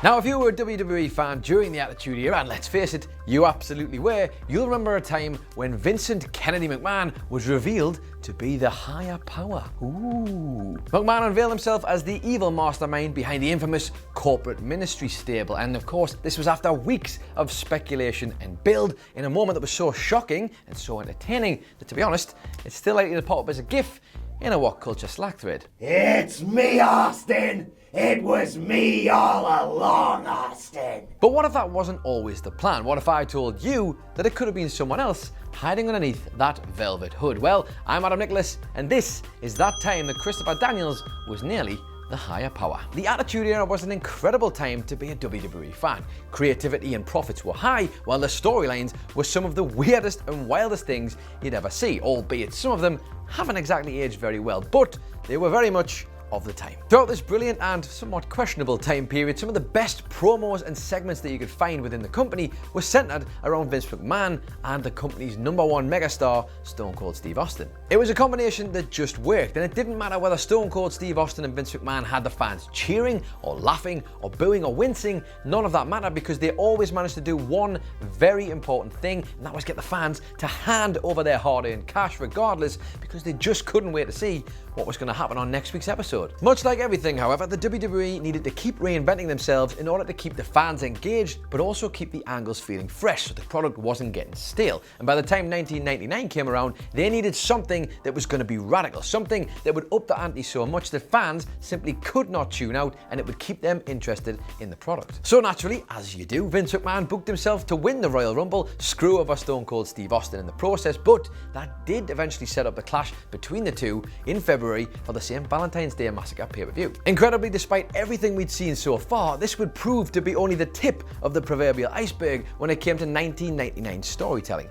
Now, if you were a WWE fan during the Attitude Era, and let's face it, you absolutely were, you'll remember a time when Vincent Kennedy McMahon was revealed to be the higher power. Ooh. McMahon unveiled himself as the evil mastermind behind the infamous corporate ministry stable, and of course, this was after weeks of speculation and build in a moment that was so shocking and so entertaining that, to be honest, it's still likely to pop up as a GIF in a WhatCulture Slack thread. It's me, Austin! It was me all along, Austin! But what if that wasn't always the plan? What if I told you that it could have been someone else hiding underneath that velvet hood? Well, I'm Adam Nicholas, and this is that time that Christopher Daniels was nearly the higher power. The Attitude Era was an incredible time to be a WWE fan. Creativity and profits were high, while the storylines were some of the weirdest and wildest things you'd ever see, albeit some of them haven't exactly aged very well, but they were very much of the time. Throughout this brilliant and somewhat questionable time period, some of the best promos and segments that you could find within the company were centered around Vince McMahon and the company's #1 megastar, Stone Cold Steve Austin. It was a combination that just worked, and it didn't matter whether Stone Cold Steve Austin and Vince McMahon had the fans cheering or laughing or booing or wincing. None of that mattered because they always managed to do one very important thing, and that was get the fans to hand over their hard-earned cash regardless, because they just couldn't wait to see what was going to happen on next week's episode. Much like everything, however, the WWE needed to keep reinventing themselves in order to keep the fans engaged, but also keep the angles feeling fresh so the product wasn't getting stale. And by the time 1999 came around, they needed something that was going to be radical, something that would up the ante so much that fans simply could not tune out, and it would keep them interested in the product. So naturally, as you do, Vince McMahon booked himself to win the Royal Rumble, screw over Stone Cold Steve Austin in the process, but that did eventually set up the clash between the two in February for the St. Valentine's Day Massacre pay-per-view. Incredibly, despite everything we'd seen so far, this would prove to be only the tip of the proverbial iceberg when it came to 1999 storytelling.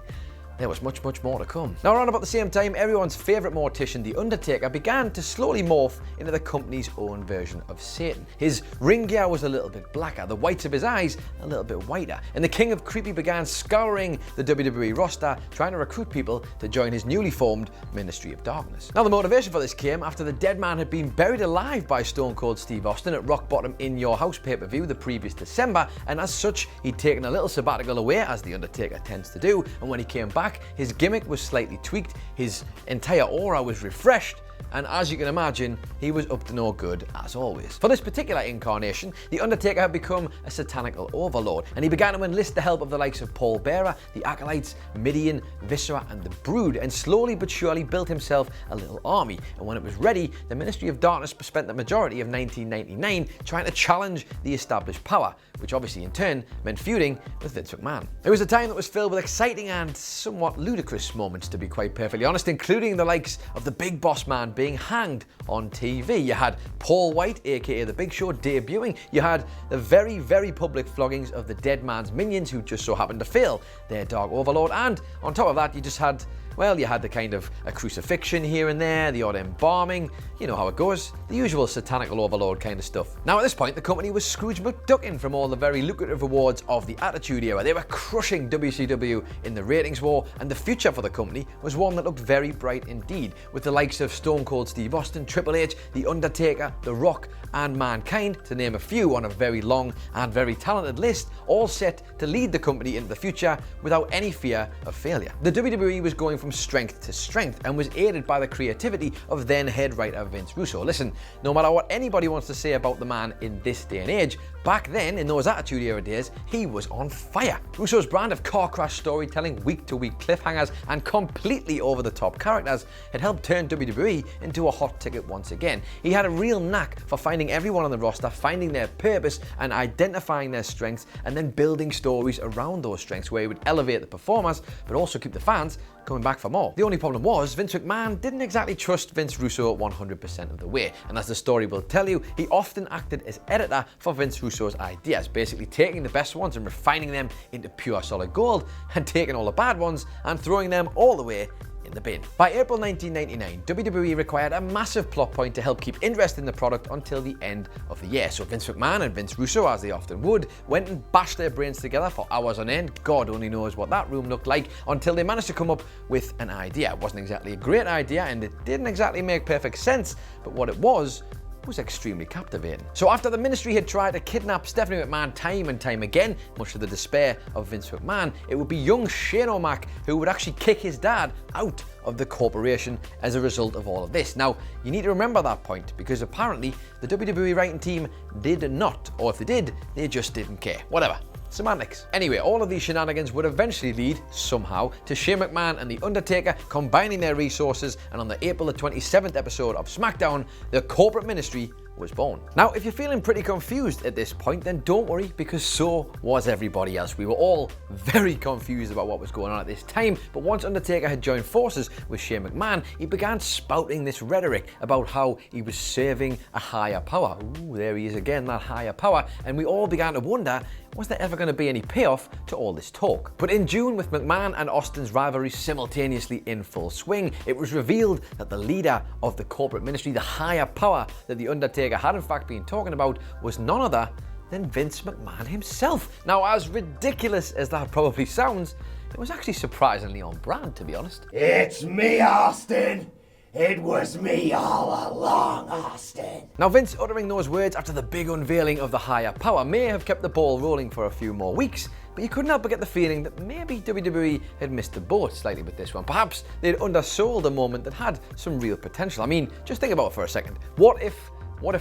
There was much, much more to come. Now, around about the same time, everyone's favourite mortician, The Undertaker, began to slowly morph into the company's own version of Satan. His ring gear was a little bit blacker, the whites of his eyes a little bit whiter, and the King of Creepy began scouring the WWE roster, trying to recruit people to join his newly formed Ministry of Darkness. Now, the motivation for this came after the dead man had been buried alive by Stone Cold Steve Austin at Rock Bottom In Your House pay-per-view the previous December, and as such, he'd taken a little sabbatical away, as The Undertaker tends to do, and when he came back, his gimmick was slightly tweaked, his entire aura was refreshed, and as you can imagine, he was up to no good as always. For this particular incarnation, The Undertaker had become a satanical overlord, and he began to enlist the help of the likes of Paul Bearer, the Acolytes, Midian, Viscera, and the Brood, and slowly but surely built himself a little army. And when it was ready, the Ministry of Darkness spent the majority of 1999 trying to challenge the established power, which obviously in turn meant feuding with Vince McMahon. It was a time that was filled with exciting and somewhat ludicrous moments, to be quite perfectly honest, including the likes of the Big Boss Man being hanged on TV. You had Paul White, aka The Big Show, debuting. You had the very, very public floggings of the dead man's minions, who just so happened to fail their Dark Overlord. And on top of that, you just had, well, you had the kind of a crucifixion here and there, the odd embalming, you know how it goes, the usual satanical overlord kind of stuff. Now at this point, the company was Scrooge McDuckin from all the very lucrative rewards of the Attitude Era. They were crushing WCW in the ratings war, and the future for the company was one that looked very bright indeed, with the likes of Stone Cold Steve Austin, Triple H, The Undertaker, The Rock, and Mankind, to name a few on a very long and very talented list, all set to lead the company into the future without any fear of failure. The WWE was going from strength to strength and was aided by the creativity of then head writer Vince Russo. Listen, no matter what anybody wants to say about the man in this day and age, back then, in those Attitude Era days, he was on fire. Russo's brand of car crash storytelling, week-to-week cliffhangers, and completely over-the-top characters had helped turn WWE into a hot ticket once again. He had a real knack for finding everyone on the roster, finding their purpose and identifying their strengths, and then building stories around those strengths where he would elevate the performers, but also keep the fans coming back for more. The only problem was Vince McMahon didn't exactly trust Vince Russo 100% of the way, and as the story will tell you, he often acted as editor for Vince Russo's ideas, basically taking the best ones and refining them into pure solid gold, and taking all the bad ones and throwing them all the way in the bin. By April 1999, WWE required a massive plot point to help keep interest in the product until the end of the year. So Vince McMahon and Vince Russo, as they often would, went and bashed their brains together for hours on end. God only knows what that room looked like, until they managed to come up with an idea. It wasn't exactly a great idea, and it didn't exactly make perfect sense, but what it was was extremely captivating. So after the ministry had tried to kidnap Stephanie McMahon time and time again, much to the despair of Vince McMahon, it would be young Shane O'Mac who would actually kick his dad out of the corporation as a result of all of this. Now, you need to remember that point, because apparently the WWE writing team did not, or if they did, they just didn't care. Whatever. Semantics. Anyway, all of these shenanigans would eventually lead, somehow, to Shane McMahon and The Undertaker combining their resources, and on the April the 27th episode of SmackDown, the corporate ministry was born. Now, if you're feeling pretty confused at this point, then don't worry, because so was everybody else. We were all very confused about what was going on at this time, but once Undertaker had joined forces with Shane McMahon, he began spouting this rhetoric about how he was serving a higher power. Ooh, there he is again, that higher power, and we all began to wonder, was there ever going to be any payoff to all this talk? But in June, with McMahon and Austin's rivalry simultaneously in full swing, it was revealed that the leader of the corporate ministry, the higher power that The Undertaker had in fact been talking about, was none other than Vince McMahon himself. Now, as ridiculous as that probably sounds, it was actually surprisingly on brand, to be honest. It's me, Austin. It was me all along, Austin. Now, Vince uttering those words after the big unveiling of the higher power may have kept the ball rolling for a few more weeks, but you couldn't help but get the feeling that maybe WWE had missed the boat slightly with this one. Perhaps they'd undersold a moment that had some real potential. I mean, just think about it for a second. What if,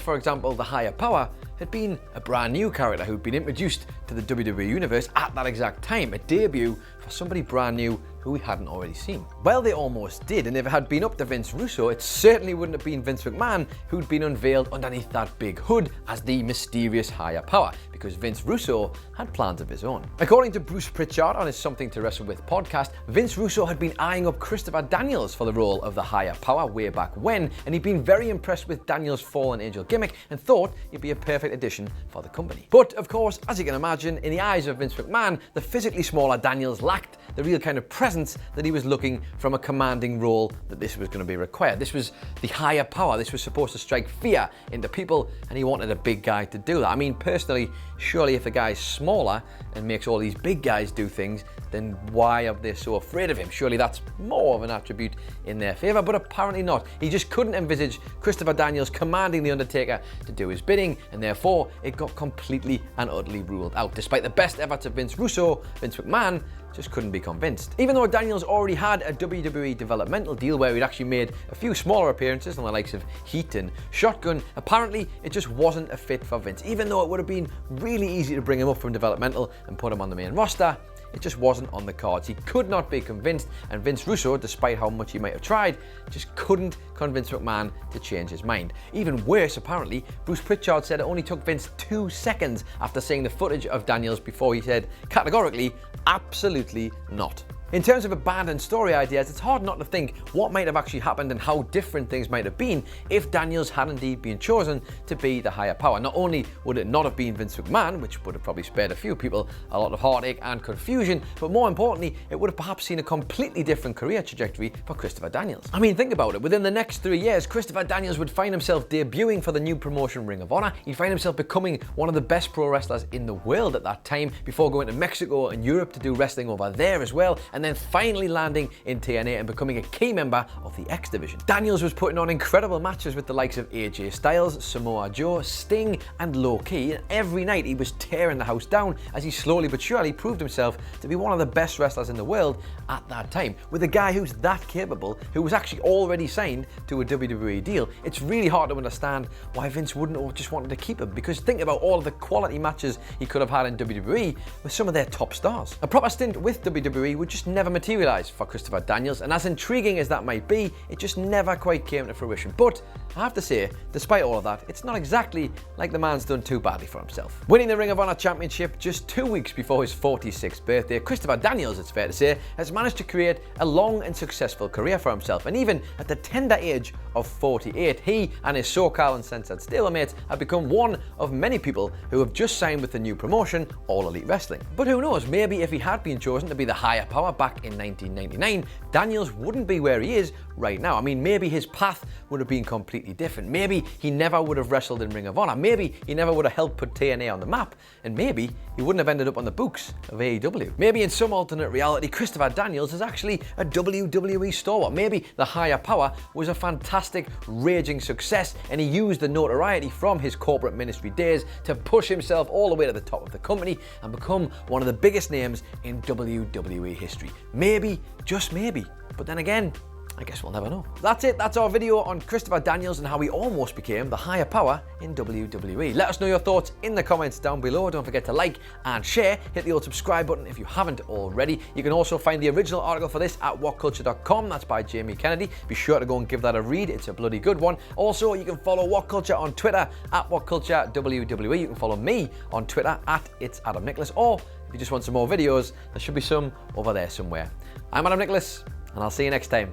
for example, the higher power had been a brand new character who'd been introduced to the WWE Universe at that exact time, a debut for somebody brand new who we hadn't already seen? Well, they almost did, and if it had been up to Vince Russo, it certainly wouldn't have been Vince McMahon who'd been unveiled underneath that big hood as the mysterious higher power, because Vince Russo had plans of his own. According to Bruce Pritchard on his Something to Wrestle With podcast, Vince Russo had been eyeing up Christopher Daniels for the role of the higher power way back when, and he'd been very impressed with Daniels' Fallen Angel gimmick and thought he'd be a perfect addition for the company. But of course, as you can imagine, in the eyes of Vince McMahon, the physically smaller Daniels lacked the real kind of presence that he was looking from a commanding role that this was going to be required. This was the higher power. This was supposed to strike fear into people, and he wanted a big guy to do that. I mean, personally, surely if a guy's smaller and makes all these big guys do things, then why are they so afraid of him? Surely that's more of an attribute in their favour, but apparently not. He just couldn't envisage Christopher Daniels commanding The Undertaker to do his bidding, and therefore it got completely and utterly ruled out. Despite the best efforts of Vince Russo, Vince McMahon just couldn't be convinced. Even though Daniels already had a WWE developmental deal where he'd actually made a few smaller appearances on the likes of Heat and Shotgun, apparently it just wasn't a fit for Vince. Even though it would have been really easy to bring him up from developmental and put him on the main roster, it just wasn't on the cards. He could not be convinced, and Vince Russo, despite how much he might have tried, just couldn't convince McMahon to change his mind. Even worse, apparently, Bruce Pritchard said it only took Vince 2 seconds after seeing the footage of Daniels before he said, categorically, absolutely not. In terms of abandoned story ideas, it's hard not to think what might have actually happened and how different things might have been if Daniels had indeed been chosen to be the higher power. Not only would it not have been Vince McMahon, which would have probably spared a few people a lot of heartache and confusion, but more importantly, it would have perhaps seen a completely different career trajectory for Christopher Daniels. I mean, think about it. Within the next 3 years, Christopher Daniels would find himself debuting for the new promotion Ring of Honor. He'd find himself becoming one of the best pro wrestlers in the world at that time, before going to Mexico and Europe to do wrestling over there as well, and then finally landing in TNA and becoming a key member of the X Division. Daniels was putting on incredible matches with the likes of AJ Styles, Samoa Joe, Sting, and Low Ki, and every night he was tearing the house down as he slowly but surely proved himself to be one of the best wrestlers in the world at that time. With a guy who's that capable, who was actually already signed to a WWE deal, it's really hard to understand why Vince wouldn't have just wanted to keep him, because think about all of the quality matches he could have had in WWE with some of their top stars. A proper stint with WWE would just never materialize for Christopher Daniels, and as intriguing as that might be, it just never quite came to fruition. But I have to say, despite all of that, it's not exactly like the man's done too badly for himself. Winning the Ring of Honor Championship just 2 weeks before his 46th birthday, Christopher Daniels, it's fair to say, has managed to create a long and successful career for himself, and even at the tender age of 48, he and his SoCal and Censored stablemates have become one of many people who have just signed with the new promotion, All Elite Wrestling. But who knows, maybe if he had been chosen to be the higher power back in 1999, Daniels wouldn't be where he is right now. I mean, maybe his path would have been completely different. Maybe he never would have wrestled in Ring of Honor. Maybe he never would have helped put TNA on the map. And maybe he wouldn't have ended up on the books of AEW. Maybe in some alternate reality, Christopher Daniels is actually a WWE stalwart. Maybe the higher power was a fantastic, raging success, and he used the notoriety from his corporate ministry days to push himself all the way to the top of the company and become one of the biggest names in WWE history. Maybe, just maybe. But then again, I guess we'll never know. That's it. That's our video on Christopher Daniels and how he almost became the higher power in WWE. Let us know your thoughts in the comments down below. Don't forget to like and share. Hit the old subscribe button if you haven't already. You can also find the original article for this at WhatCulture.com. That's by Jamie Kennedy. Be sure to go and give that a read. It's a bloody good one. Also, you can follow WhatCulture on Twitter at WhatCultureWWE. You can follow me on Twitter at It's Adam Nicholas. Or if you just want some more videos, there should be some over there somewhere. I'm Adam Nicholas, and I'll see you next time.